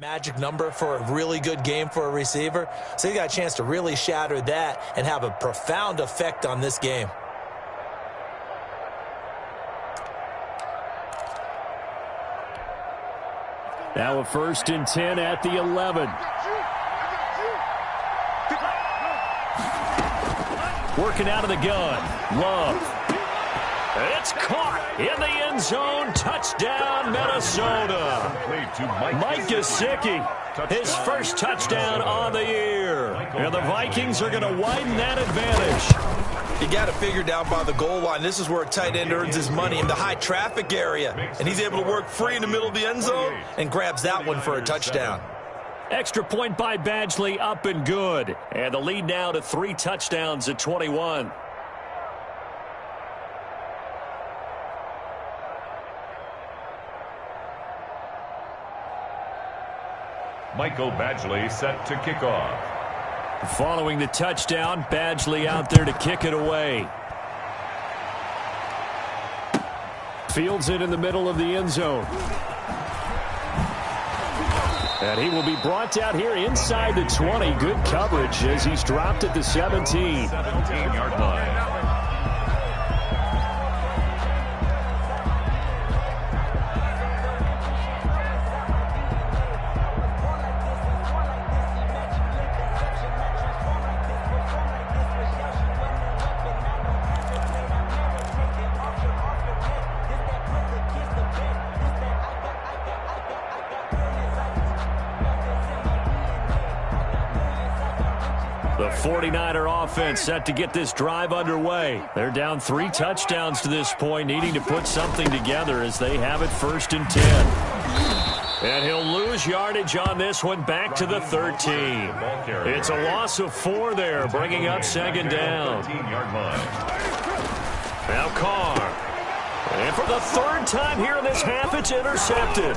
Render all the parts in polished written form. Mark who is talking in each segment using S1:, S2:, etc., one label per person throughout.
S1: Magic number for a really good game for a receiver. So he got a chance to really shatter that and have a profound effect on this game.
S2: Now a 1st and 10 at the 11. Working out of the gun. Love. It's caught in the end zone. Touchdown, Minnesota. Mike Gesicki, his first touchdown on the year. And the Vikings are going to widen that advantage.
S1: You got to figure down by the goal line. This is where a tight end earns his money, in the high traffic area. And he's able to work free in the middle of the end zone and grabs that one for a touchdown.
S2: Extra point by Badgley, up and good. And the lead now to 3 touchdowns at 21.
S3: Michael Badgley set to kick off.
S2: Following the touchdown, Badgley out there to kick it away. Fields it in the middle of the end zone. And he will be brought down here inside the 20. Good coverage as he's dropped at the 17.
S3: 17-yard line.
S2: The 49er offense set to get this drive underway. They're down 3 touchdowns to this point, needing to put something together as they have it 1st and 10. And he'll lose yardage on this one, back to the 13. It's a loss of 4 there, bringing up 2nd down. Now Carr. And for the 3rd time here in this half, it's intercepted.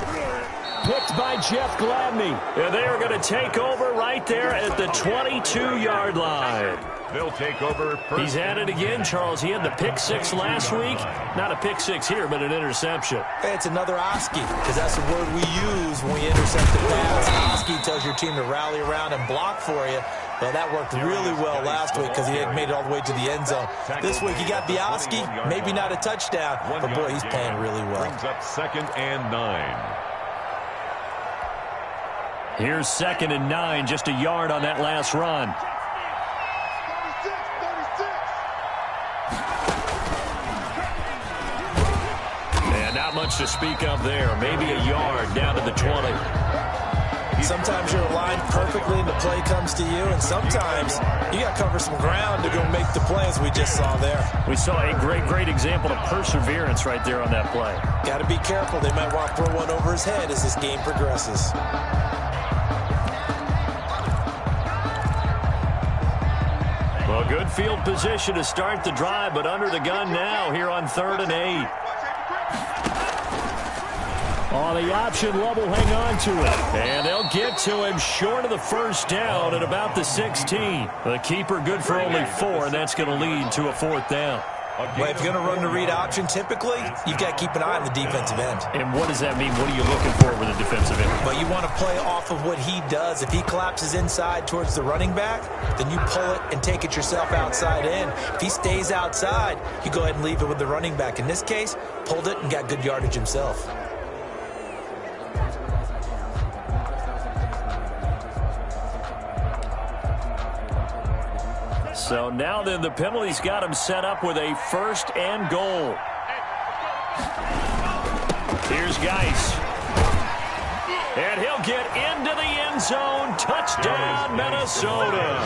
S2: Picked by Jeff Gladney. And they are going to take over right there at the 22-yard line.
S3: They'll take over.
S2: He's at it again, Charles. He had the pick 6 last week. Not a pick 6 here, but an interception.
S1: It's another Oski, because that's the word we use when we intercept the pass. Oski tells your team to rally around and block for you. Well, that worked really well last week because he had made it all the way to the end zone. This week he got the Oski, maybe not a touchdown, but boy, he's playing really well.
S3: Brings up 2nd and 9.
S2: Here's 2nd and 9, just a yard on that last run. And not much to speak of there. Maybe a yard down to the 20.
S1: Sometimes you're aligned perfectly and the play comes to you, and sometimes you got to cover some ground to go make the play, as we just saw there.
S2: We saw a great example of perseverance right there on that play.
S1: Got to be careful. They might want to throw one over his head as this game progresses.
S2: Well, good field position to start the drive, but under the gun now here on 3rd and 8. On the option, Love will hang on to it. And they'll get to him short of the 1st down at about the 16. The keeper good for only 4, and that's going to lead to a 4th down.
S1: Well, if you're going to run the read option, typically, you've got to keep an eye on the defensive end.
S2: And what does that mean? What are you looking for with a defensive end?
S1: Well, you want to play off of what he does. If he collapses inside towards the running back, then you pull it and take it yourself outside in. If he stays outside, you go ahead and leave it with the running back. In this case, pulled it and got good yardage himself.
S2: So now then the penalty's got him set up with a 1st and goal. Here's Geis. And he'll get into the end zone. Touchdown, Minnesota.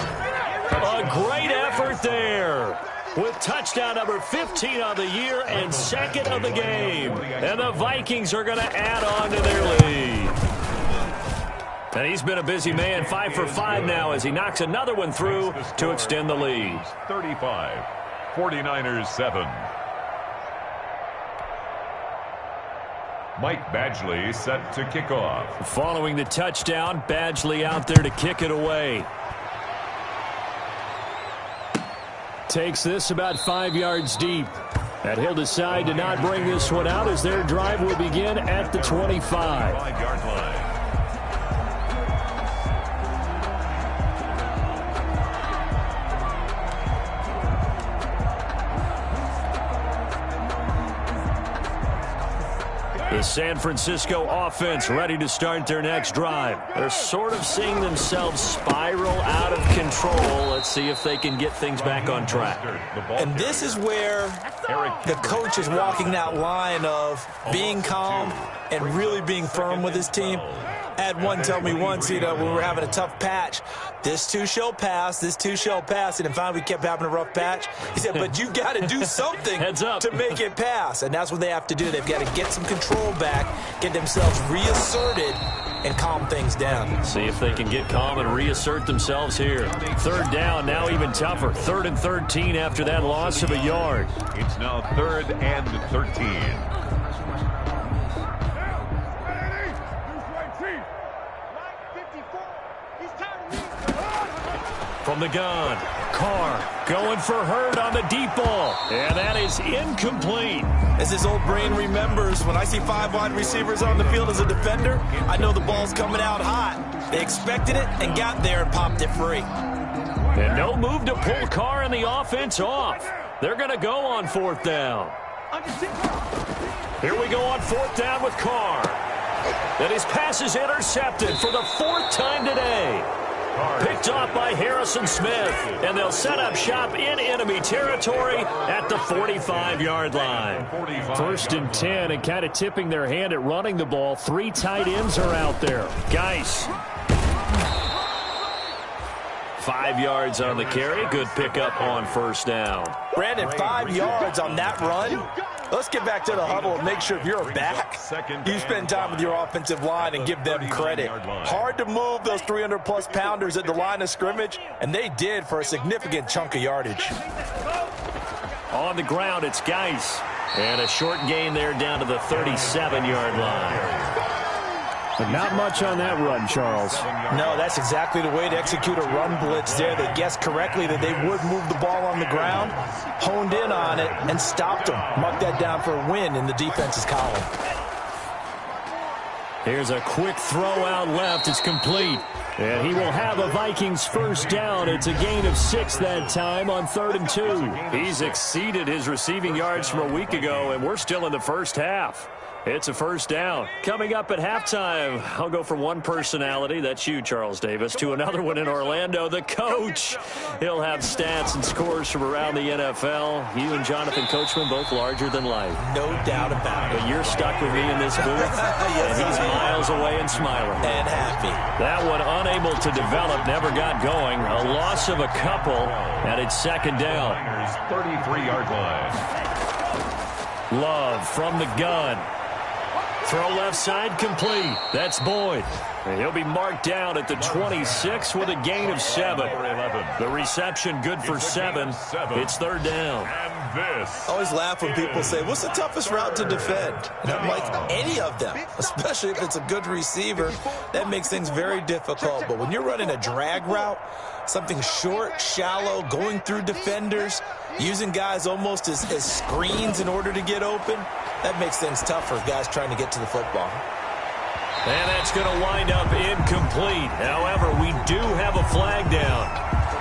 S2: A great effort there. With touchdown number 15 of the year and 2nd of the game. And the Vikings are going to add on to their lead. And he's been a busy man, 5 for 5 now as he knocks another one through to extend the lead.
S3: 35, 49ers 7. Mike Badgley set to kick off.
S2: Following the touchdown, Badgley out there to kick it away. Takes this about 5 yards deep. And he'll decide to not bring this one out as their drive will begin at the 25.
S3: 5-yard line.
S2: The San Francisco offense ready to start their next drive. They're sort of seeing themselves spiral out of control. Let's see if they can get things back on track.
S1: And this is where the coach is walking that line of being calm and really being firm with his team. I had one tell me once, when we were having a tough patch, this too shall pass, this too shall pass. And finally we kept having a rough patch. He said, but you got to do something to make it pass. And that's what they have to do. They've got to get some control back, get themselves reasserted, and calm things down.
S2: See if they can get calm and reassert themselves here. Third down, now even tougher. 3rd and 13 after that loss of a yard.
S3: It's now 3rd and 13.
S2: From the gun, Carr going for Hurd on the deep ball. And that is incomplete.
S1: As his old brain remembers, when I see 5 wide receivers on the field as a defender, I know the ball's coming out hot. They expected it and got there and popped it free.
S2: And no move to pull Carr and the offense off. They're going to go on 4th down. Here we go on 4th down with Carr. And his pass is intercepted for the 4th time today. Picked off by Harrison Smith, and they'll set up shop in enemy territory at the 45-yard line. 1st and 10, and kind of tipping their hand at running the ball. 3 tight ends are out there. Geis. 5 yards on the carry. Good pickup on 1st down.
S1: Brandon, 5 yards on that run. Let's get back to the huddle and make sure if you're a back, you spend time with your offensive line and give them credit. Hard to move those 300-plus pounders at the line of scrimmage, and they did for a significant chunk of yardage.
S2: On the ground, it's Geis. And a short gain there down to the 37-yard line. But not much on that run, Charles.
S1: No, that's exactly the way to execute a run blitz there. They guessed correctly that they would move the ball on the ground, honed in on it, and stopped them. Mark that down for a win in the defense's column.
S2: Here's a quick throw out left. It's complete. And he will have a Vikings 1st down. It's a gain of 6 that time on 3rd and 2. He's exceeded his receiving yards from a week ago, and we're still in the first half. It's a 1st down. Coming up at halftime, I'll go from one personality, that's you, Charles Davis, to another one in Orlando, the coach. He'll have stats and scores from around the NFL. You and Jonathan Coachman, both larger than life.
S1: No doubt about it.
S2: But you're stuck with me in this booth,
S1: yes,
S2: and he's miles away and smiling.
S1: And happy.
S2: That one unable to develop, never got going. A loss of a couple, and it's 2nd down.
S3: 33-yard line.
S2: Love from the gun. Throw left side complete. That's Boyd. And he'll be marked down at the 26 with a gain of 7. The reception good for 7. It's 3rd down.
S3: This.
S1: I always laugh when people say, what's the toughest route to defend? And I'm like, any of them, especially if it's a good receiver. That makes things very difficult. But when you're running a drag route, something short, shallow, going through defenders, using guys almost as screens in order to get open, that makes things tough for guys trying to get to the football.
S2: And that's going to wind up incomplete. However, we do have a flag down.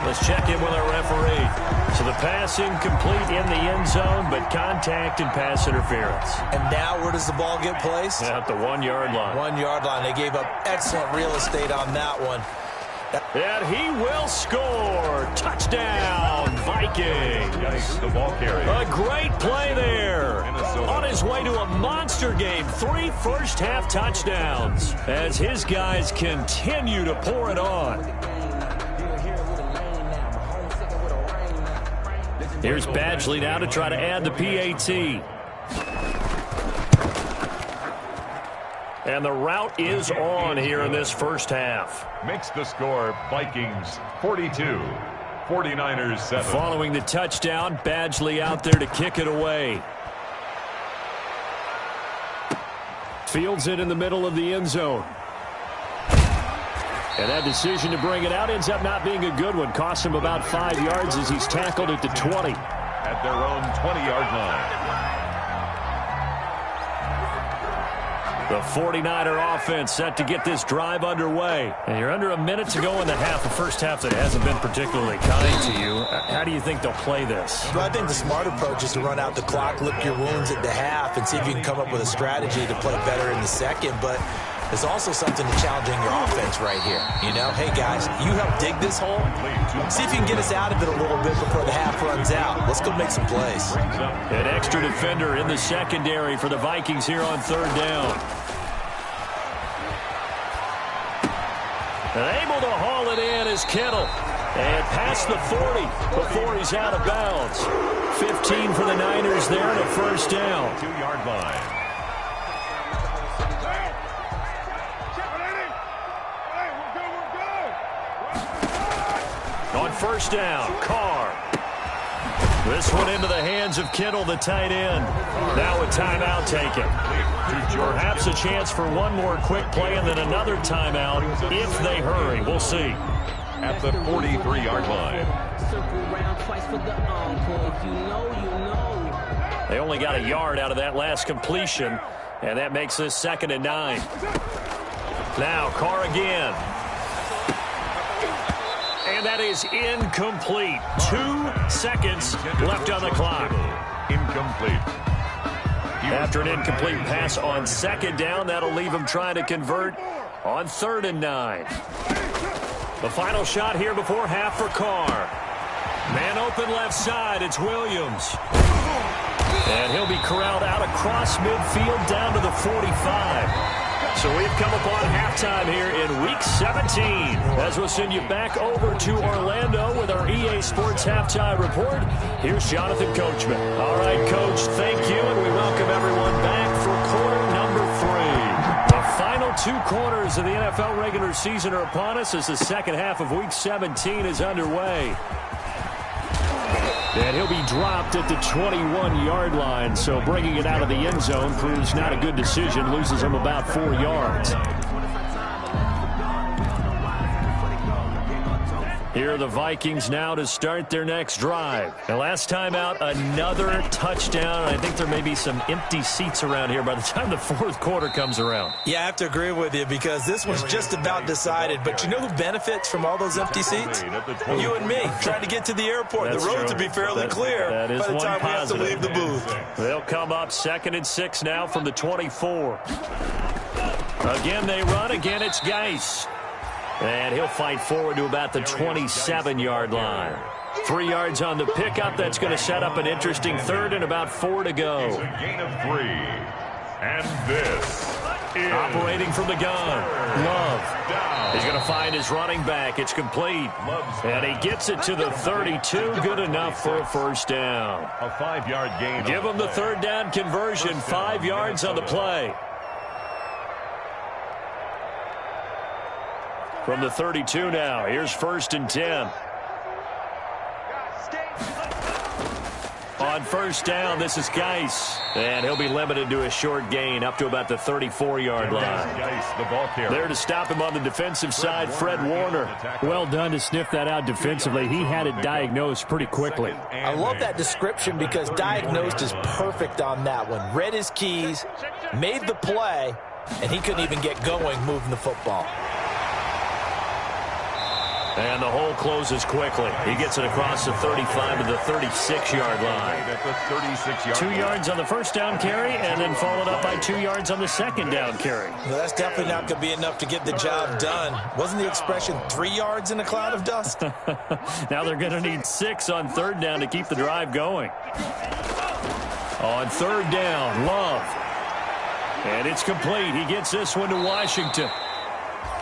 S2: Let's check in with our referee. So the pass incomplete in the end zone, but contact and pass interference.
S1: And now where does the ball get placed?
S2: At the 1-yard line.
S1: 1-yard line. They gave up excellent real estate on that one.
S2: And he will score. Touchdown, Vikings.
S3: The ball carrier.
S2: A great play there. On his way to a monster game. 3 first-half touchdowns as his guys continue to pour it on. Here's Badgley now to try to add the PAT. And the route is on here in this first half.
S3: Makes the score Vikings 42, 49ers 7.
S2: Following the touchdown, Badgley out there to kick it away. Fields it in the middle of the end zone. And that decision to bring it out ends up not being a good one. Costs him about 5 yards as he's tackled at the 20.
S3: At their own 20-yard line.
S2: The 49er offense set to get this drive underway. And you're under a minute to go in the half. The first half that hasn't been particularly kind to you. How do you think they'll play this?
S1: Well, I think the smart approach is to run out the clock, lick your wounds at the half, and see if you can come up with a strategy to play better in the second. But there's also something to challenging your offense right here. You know, hey, guys, you help dig this hole. See if you can get us out of it a little bit before the half runs out. Let's go make some plays.
S2: An extra defender in the secondary for the Vikings here on third down. And able to haul it in is Kittle. And past the 40 before he's out of bounds. 15 for the Niners there and a first down.
S3: 2-yard line.
S2: On first down, Carr. This one into the hands of Kittle, the tight end. Now a timeout taken. Perhaps a chance for one more quick play and then another timeout if they hurry. We'll see.
S3: At the 43-yard line.
S2: They only got a yard out of that last completion, and that makes this 2nd and 9. Now Carr again. And that is incomplete. 2 seconds left on the clock.
S3: Incomplete.
S2: After an incomplete pass on 2nd down, that'll leave him trying to convert on 3rd and 9. The final shot here before half for Carr. Man open left side, it's Williams. And he'll be corralled out across midfield down to the 45. So we've come upon halftime here in Week 17. As we'll send you back over to Orlando with our EA Sports Halftime Report, here's Jonathan Coachman. All right, Coach, thank you, and we welcome everyone back for quarter number 3. The final 2 quarters of the NFL regular season are upon us as the second half of Week 17 is underway. And he'll be dropped at the 21-yard line, so bringing it out of the end zone proves not a good decision, loses him about 4 yards. Here are the Vikings now to start their next drive. And last time out, another touchdown. I think there may be some empty seats around here by the time the 4th quarter comes around.
S1: Yeah, I have to agree with you because this one's just about decided. But you know who benefits from all those empty seats? You and me, trying to get to the airport.
S2: That's
S1: the road
S2: true.
S1: to be fairly clear
S2: that is
S1: by the
S2: one
S1: time
S2: positive.
S1: we have to leave the booth.
S2: They'll come up 2nd and 6 now from the 24. Again, they run. Again, it's Geis. And he'll fight forward to about the 27-yard line. 3 yards on the pickup. That's going to set up an interesting 3rd and about 4 to go.
S3: It's a gain of 3. And this is
S2: operating from the gun. Love. He's going to find his running back. It's complete. And he gets it to the 32. Good enough for a first down.
S3: A 5-yard gain.
S2: Give him the 3rd down conversion. 5 yards on the play. From the 32 now, here's 1st and 10. On first down, this is Geis. And he'll be limited to a short gain up to about the 34-yard line. There to stop him on the defensive side, Fred Warner. Well done to sniff that out defensively. He had it diagnosed pretty quickly.
S1: I love that description because diagnosed is perfect on that one. Read his keys, made the play, and he couldn't even get going moving the football.
S2: And the hole closes quickly. He gets it across the 35 to the 36-yard line. 2 yards on the first down carry, and then followed up by 2 yards on the second down carry.
S1: Well, that's definitely not going to be enough to get the job done. Wasn't the expression 3 yards in a cloud of dust?
S2: Now they're going to need 6 on 3rd down to keep the drive going. On 3rd down, Love. And it's complete. He gets this one to Washington.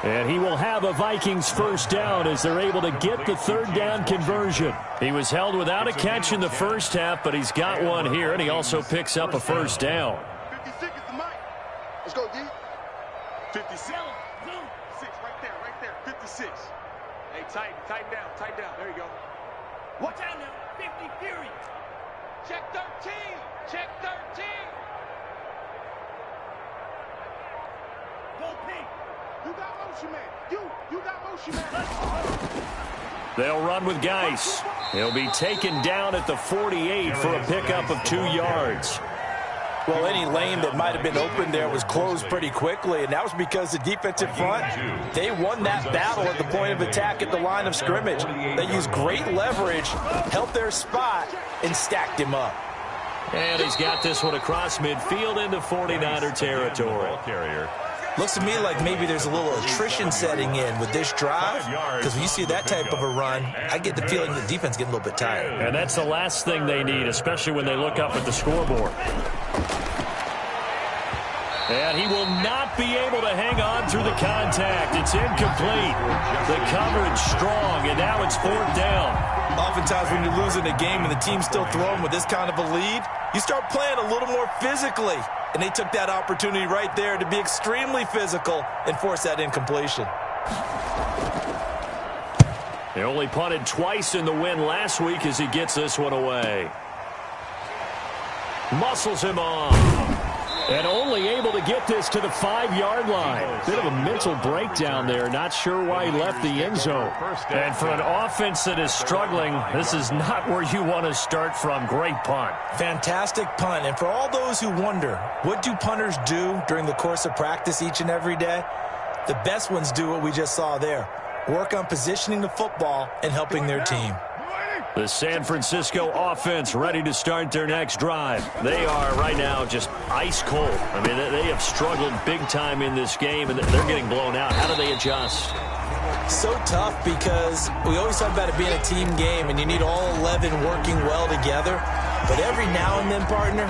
S2: And he will have a Vikings first down as they're able to get the 3rd down conversion. He was held without a catch in the first half, but he's got one here, and he also picks up a first down.
S4: 56 is the mic. Let's go, D. 56. 6 right there. 56. Hey, tighten down. There you go. Watch out now. 50 Fury. Check 13. Check 13. Go pink. You got motion, man. You got motion, man.
S2: They'll run with Geis. He'll be taken down at the 48 for a pickup of 2 yards.
S1: Well, any lane that might have been open there was closed pretty quickly, and that was because the defensive front, they won that battle at the point of attack at the line of scrimmage. They used great leverage, held their spot, and stacked him up.
S2: And he's got this one across midfield into 49er territory.
S1: Looks to me like maybe there's a little attrition setting in with this drive, because when you see that type of a run, I get the feeling the defense getting a little bit tired.
S2: And that's the last thing they need, especially when they look up at the scoreboard. And he will not be able to hang on through the contact. It's incomplete. The coverage strong, and now it's 4th down.
S1: Oftentimes when you're losing a game and the team's still throwing with this kind of a lead, you start playing a little more physically. And they took that opportunity right there to be extremely physical and force that incompletion.
S2: They only punted twice in the win last week as he gets this one away. Muscles him on. And only able to get this to the 5-yard line. Bit of a mental breakdown there. Not sure why he left the end zone. And for an offense that is struggling, this is not where you want to start from. Great punt.
S1: Fantastic punt. And for all those who wonder, what do punters do during the course of practice each and every day? The best ones do what we just saw there. Work on positioning the football and helping their team.
S2: The San Francisco offense ready to start their next drive. They are right now just ice cold. I mean, they have struggled big time in this game, and they're getting blown out. How do they adjust?
S1: So tough because we always talk about it being a team game, and you need all 11 working well together. But every now and then, partner,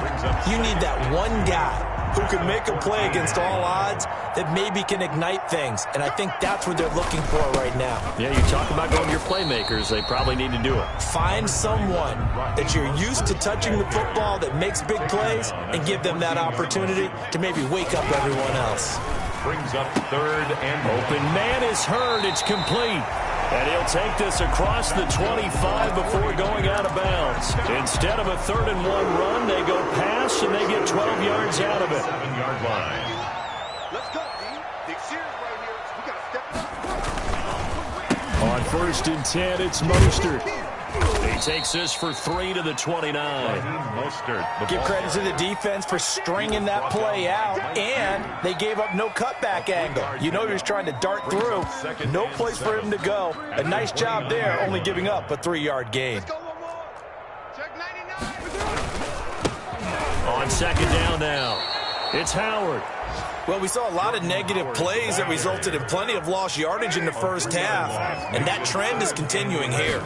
S1: you need that one guy who can make a play against all odds that maybe can ignite things. And I think that's what they're looking for right now.
S2: Yeah, you talk about going to your playmakers. They probably need to do it.
S1: Find someone that you're used to touching the football that makes big plays and give them that opportunity to maybe wake up everyone else.
S3: Brings up 3rd and
S2: open man is heard. It's complete. And he'll take this across the 25 before going out of bounds. Instead of a 3rd and 1 run, they go pass, and they get 12 yards out of it.
S3: 7-yard line.
S4: Let's go, D. Big series right here. We got to step up.
S2: On 1st and 10, it's Mostert. He takes this for 3 to the 29.
S1: Give credit to the defense for stringing that play out, and they gave up no cutback angle. You know he was trying to dart through. No place for him to go. A nice job there, only giving up a 3-yard gain.
S4: Check 99.
S2: On 2nd down now, it's Howard.
S1: Well, we saw a lot of negative plays that resulted in plenty of lost yardage in the first half, and that trend is continuing here.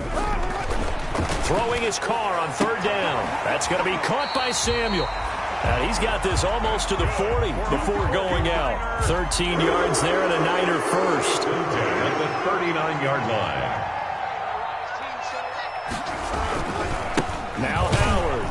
S2: Throwing his car on 3rd down. That's going to be caught by Samuel. And he's got this almost to the 40 before going out. 13 yards there and a Niner first.
S3: At the 39-yard line.
S2: Now Howard.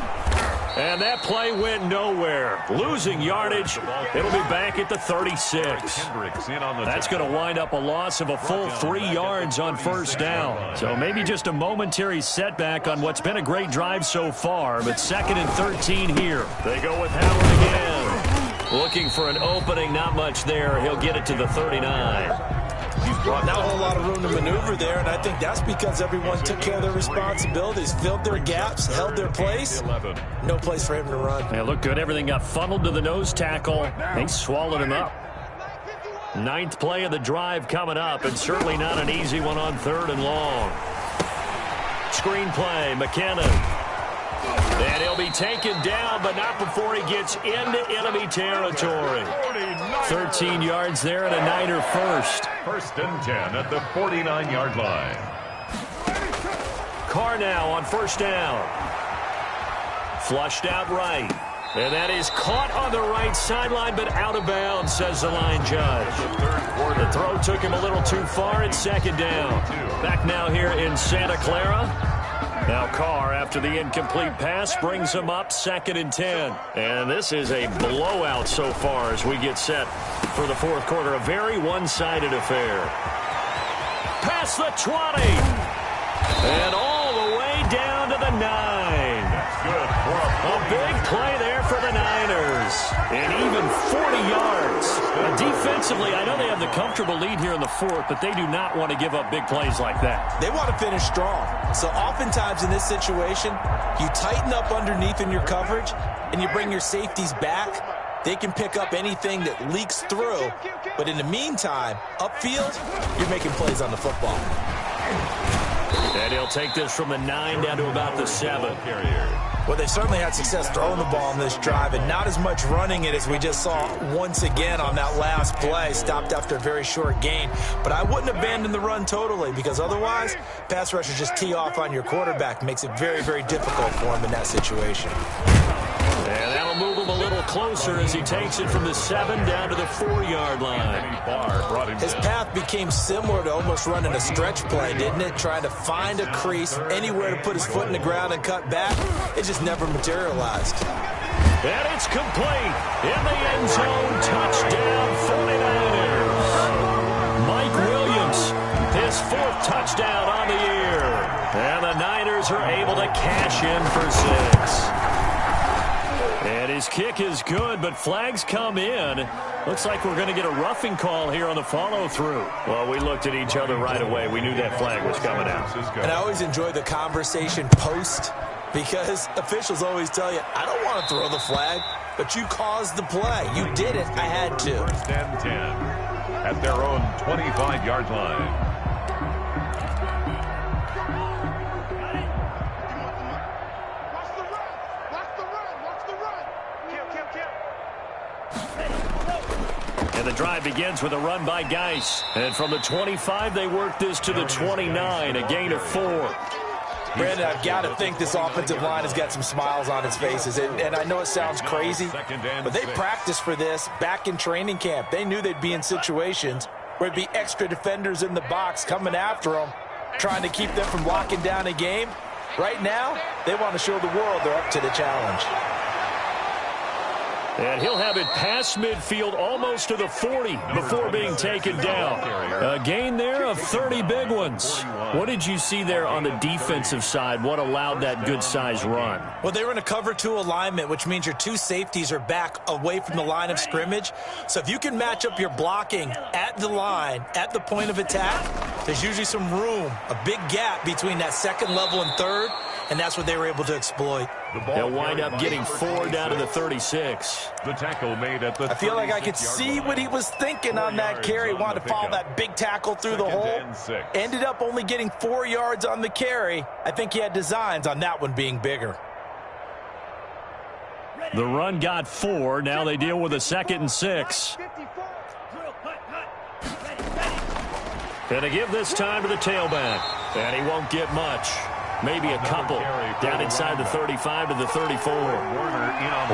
S2: And that play went nowhere. Losing yardage. It'll be back at the 36. That's going to wind up a loss of a full 3 yards on 1st down. So maybe just a momentary setback on what's been a great drive so far. But 2nd and 13 here. They go with Howard again. Looking for an opening. Not much there. He'll get it to the 39.
S1: Not a whole lot of room to maneuver there, and I think that's because everyone took care of their responsibilities, filled their gaps, held their place. No place for him to run.
S2: They look good. Everything got funneled to the nose tackle. They swallowed him up. 9th play of the drive coming up, and certainly not an easy one on 3rd and long. Screen play, McKinnon. And he'll be taken down, but not before he gets into enemy territory. 13 yards there and a Niner first.
S3: 1st and 10 at the 49-yard line.
S2: Carr now on 1st down. Flushed out right. And that is caught on the right sideline, but out of bounds, says the line judge. The throw took him a little too far. It's 2nd down. Back now here in Santa Clara. Now Carr, after the incomplete pass, brings him up 2nd and 10. And this is a blowout so far as we get set for the 4th quarter. A very one-sided affair. Past the 20. And all the way down to the 9.
S3: Good for
S2: a big play there for the Niners. And even 40 yards. Defensively, I know they have the comfortable lead here in the fourth, but they do not want to give up big plays like that.
S1: They want to finish strong. So oftentimes in this situation, you tighten up underneath in your coverage, and you bring your safeties back. They can pick up anything that leaks through. But in the meantime, upfield, you're making plays on the football.
S2: And he'll take this from the 9 down to about the 7.
S1: Well, they've certainly had success throwing the ball on this drive, and not as much running it as we just saw once again on that last play, stopped after a very short gain. But I wouldn't abandon the run totally, because otherwise, pass rushers just tee off on your quarterback. Makes it very, very difficult for him in that situation.
S2: And that'll move him a little closer as he takes it from the 7 down to the 4-yard line.
S1: His path became similar to almost running a stretch play, didn't it? Trying to find a crease, anywhere to put his foot in the ground and cut back. It just never materialized.
S2: And it's complete. In the end zone, touchdown 49ers. Mike Williams, his 4th touchdown on the year. And the Niners are able to cash in for 6. And his kick is good, but flags come in. Looks like we're going to get a roughing call here on the follow-through. Well, we looked at each other right away. We knew that flag was coming out.
S1: And I always enjoy the conversation post, because officials always tell you, I don't want to throw the flag, but you caused the play. You did it. I had to.
S3: First and 10 at their own 25-yard line.
S2: And the drive begins with a run by Geis. And from the 25, they work this to the 29, a gain of 4.
S1: Brandon, I've got to think this offensive line has got some smiles on its faces. And I know it sounds crazy, but they practiced for this back in training camp. They knew they'd be in situations where there'd be extra defenders in the box coming after them, trying to keep them from locking down a game. Right now, they want to show the world they're up to the challenge.
S2: And he'll have it past midfield almost to the 40 before being taken down. A gain there of 30 big ones. What did you see there on the defensive side? What allowed that good-sized run?
S1: Well, they were in a cover 2 alignment, which means your 2 safeties are back away from the line of scrimmage. So if you can match up your blocking at the line, at the point of attack, there's usually some room, a big gap between that second level and third, and that's what they were able to exploit.
S2: They'll wind up getting 4 down to the 36.
S3: The tackle made at the
S1: I feel like I could see what he was thinking on that carry. Wanted to follow that big tackle through the hole. Ended up only getting 4 yards on the carry. I think he had designs on that one being bigger.
S2: The run got 4. Now they deal with a 2nd and 6. And to give this time to the tailback. And he won't get much. Maybe a couple down inside the 35 to the 34.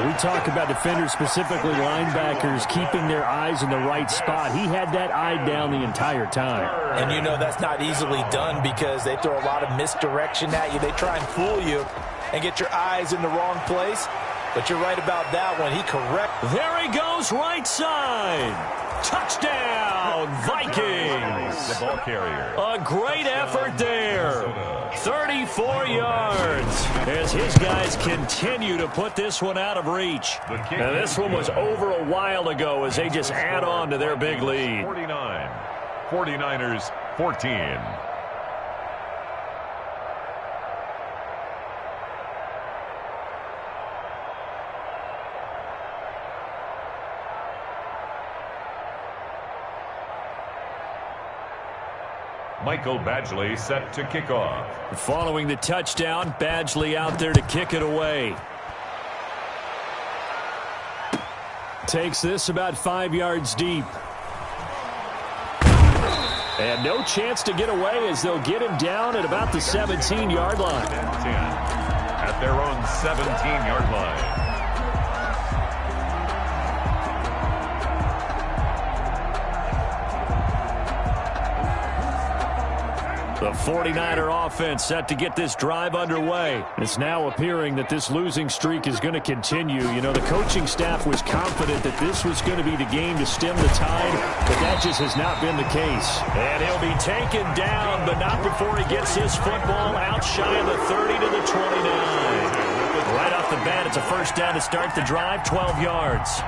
S5: We talk about defenders, specifically linebackers, keeping their eyes in the right spot. He had that eye down the entire time.
S1: And you know that's not easily done because they throw a lot of misdirection at you. They try and fool you and get your eyes in the wrong place. But you're right about that one. He correct.
S2: There he goes, right side. Touchdown, Vikings.
S3: The ball carrier.
S2: A great effort there. 34 yards as his guys continue to put this one out of reach. And this one was over a while ago as they just add on to their big lead.
S3: 49. 49ers 14. Michael Badgley set to kick off.
S2: Following the touchdown, Badgley out there to kick it away. Takes this about 5 yards deep. And no chance to get away as they'll get him down at about the 17-yard line.
S3: 10 at their own 17-yard line.
S2: The 49er offense set to get this drive underway. It's now appearing that this losing streak is going to continue. You know, the coaching staff was confident that this was going to be the game to stem the tide, but that just has not been the case. And he'll be taken down, but not before he gets this football out shy of the 30 to the 29. Right off the bat, it's a first down to start the drive, 12 yards.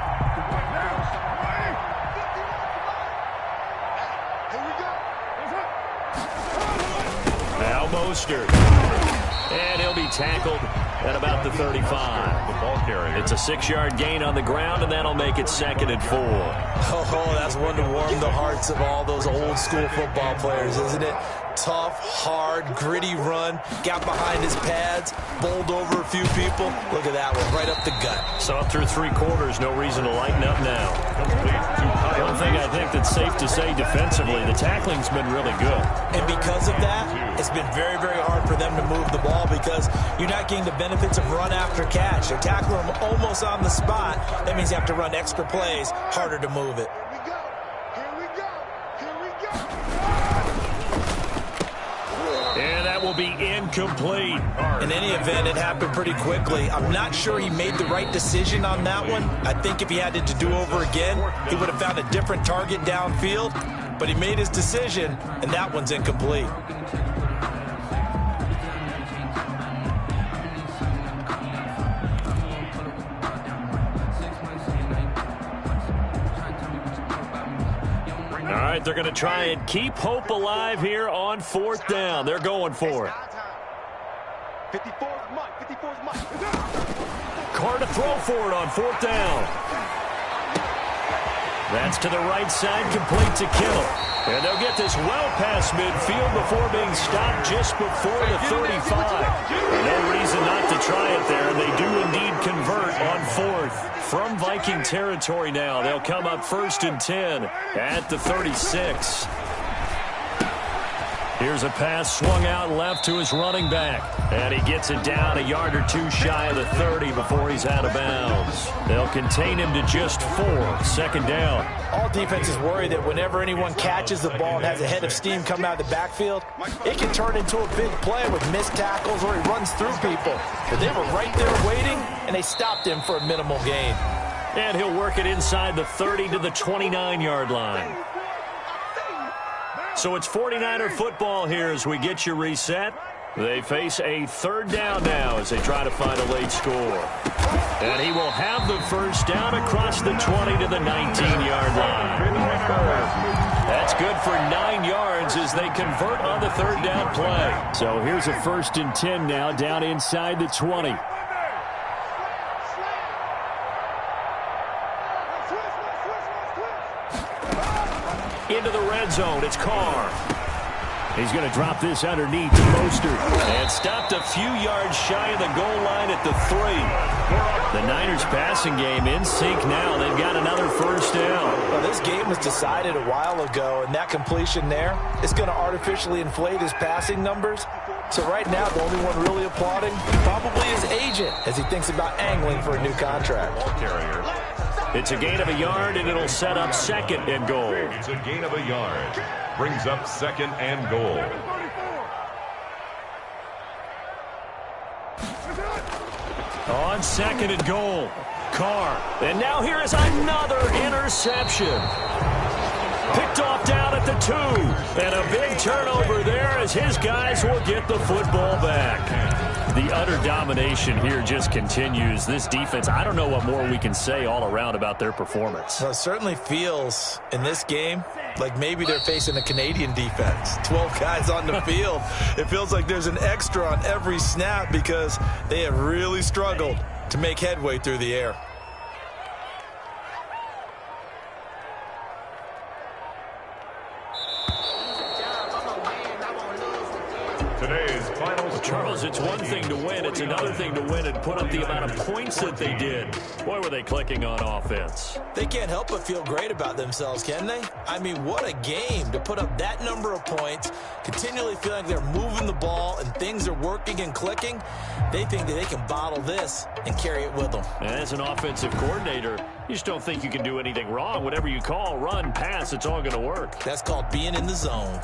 S2: Now Mostert. And he'll be tackled at about the 35.
S3: The ball carrier.
S2: It's a 6-yard gain on the ground, and that'll make it 2nd and 4.
S1: Oh, that's one to warm the hearts of all those old-school football players, isn't it? Tough, hard, gritty run, got behind his pads, bowled over a few people. Look at that one, right up the gut.
S2: Saw through 3 quarters, no reason to lighten up now. One thing I think that's safe to say defensively, the tackling's been really good.
S1: And because of that, it's been very, very hard for them to move the ball because you're not getting the benefits of run after catch. They're tackling them almost on the spot. That means you have to run extra plays, harder to move it.
S2: And that will be incomplete.
S1: In any event, it happened pretty quickly. I'm not sure he made the right decision on that one. I think if he had to do over again, he would have found a different target downfield. But he made his decision, and that one's incomplete.
S2: All right, they're going to try and keep hope alive here on 4th down. They're going for it.
S4: 54's Mike. 54's Mike.
S2: Carr to throw for it on 4th down. That's to the right side, complete to Kittle. And they'll get this well past midfield before being stopped just before the 35. No reason not to try it there, and they do indeed convert on 4th. From Viking territory now, they'll come up 1st and 10 at the 36. Here's a pass swung out left to his running back. And he gets it down a yard or 2 shy of the 30 before he's out of bounds. They'll contain him to just 4. 2nd down.
S1: All defenses worry that whenever anyone catches the ball and has a head of steam come out of the backfield, it can turn into a big play with missed tackles or he runs through people. But they were right there waiting, and they stopped him for a minimal gain.
S2: And he'll work it inside the 30 to the 29-yard line. So it's 49er football here as we get you reset. They face a 3rd down now as they try to find a late score. And he will have the first down across the 20 to the 19-yard line. That's good for 9 yards as they convert on the 3rd down play.
S5: So here's a 1st and 10 now down inside the 20.
S2: Into the red zone, it's Carr.
S5: He's going to drop this underneath to Mostert.
S2: And stopped a few yards shy of the goal line at the 3. The Niners passing game in sync now. They've got another first down.
S1: Well, this game was decided a while ago, and that completion there is going to artificially inflate his passing numbers. So right now, the only one really applauding probably his agent as he thinks about angling for a new contract.
S3: Carrier.
S2: It's a gain of a yard, and it'll set up 2nd and goal.
S3: It's a gain of a yard. Brings up 2nd and goal.
S2: On 2nd and goal, Carr. And now here is another interception. Picked off down at the 2. And a big turnover there as his guys will get the football back. The utter domination here just continues. This defense, I don't know what more we can say all around about their performance.
S1: Well, it certainly feels in this game like maybe they're facing a Canadian defense. 12 guys on the field. It feels like there's an extra on every snap because they have really struggled to make headway through the air.
S3: Today's final score.
S2: Charles, it's one thing to win. It's another thing to win and put up the amount of points that they did. Boy, were they clicking on offense.
S1: They can't help but feel great about themselves, can they? I mean, what a game to put up that number of points, continually feeling like they're moving the ball and things are working and clicking. They think that they can bottle this and carry it with them.
S2: And as an offensive coordinator, you just don't think you can do anything wrong. Whatever you call, run, pass, it's all going to work.
S1: That's called being in the zone.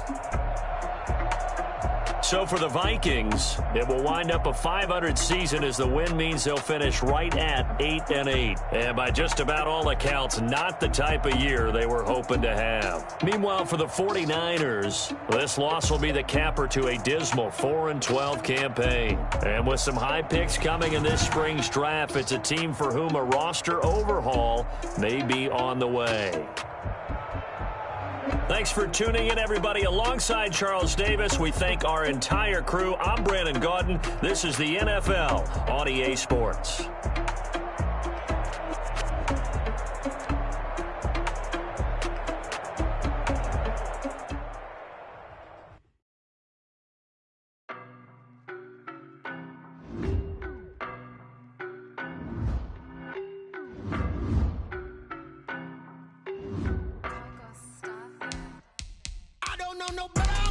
S2: So for the Vikings, it will wind up a .500 season as the win means they'll finish right at 8-8. And by just about all accounts, not the type of year they were hoping to have. Meanwhile, for the 49ers, this loss will be the capper to a dismal 4-12 campaign. And with some high picks coming in this spring's draft, it's a team for whom a roster overhaul may be on the way. Thanks for tuning in, everybody. Alongside Charles Davis, we thank our entire crew. I'm Brandon Gaudin. This is the NFL on EA Sports.
S6: I don't know nobody.